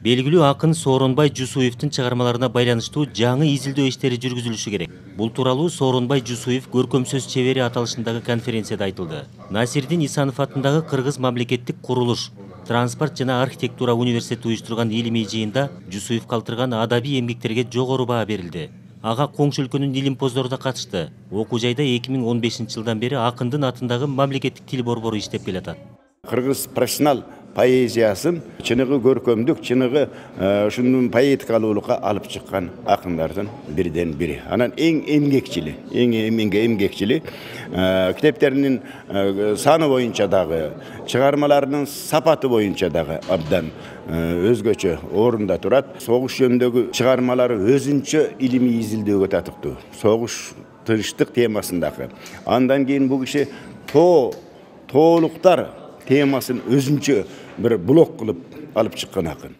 Белгилүү акын Сооронбай Жусуевдин чыгармаларына байланыштуу жаңы изилдөө иштери жүргүзүлүшү керек. Бул тууралуу Сооронбай Жусуев көркөм сөз чебери аталышындагы конференцияда айтылды. Насирдин Исанов атындагы Кыргыз мамлекеттик курулуш Транспорт жана архитектура университети уюштурган илимий жыйында Жусуев калтырган адабий эмгектерге жогору баа берилди. Ага коңшу өлкөнүн илимпоздору да катышты. Окуу жайда 2015-жылдан бери акындын атындагы мамлекеттик тил борбору иштеп келатат. Кыргыз профессионал поэзиясын чыныгы көркөмдүк, чыныгы ушунун поэтикалуулукка алып чыккан акындардын бирден бири. Анан эң эмгекчили китептеринин саны боюнча дагы, чыгармаларынын сапаты боюнча дагы абдан өзгөчө орунда турат. Согуш жөнүндөгү чыгармалары өзүнчө илимий изилдөөгө татыктуу. Согуш тынчтык темасындагы. Андан кийин бул киши тоолуктар темасын өзүнчө bir blok kılıp alıp çıkan akın.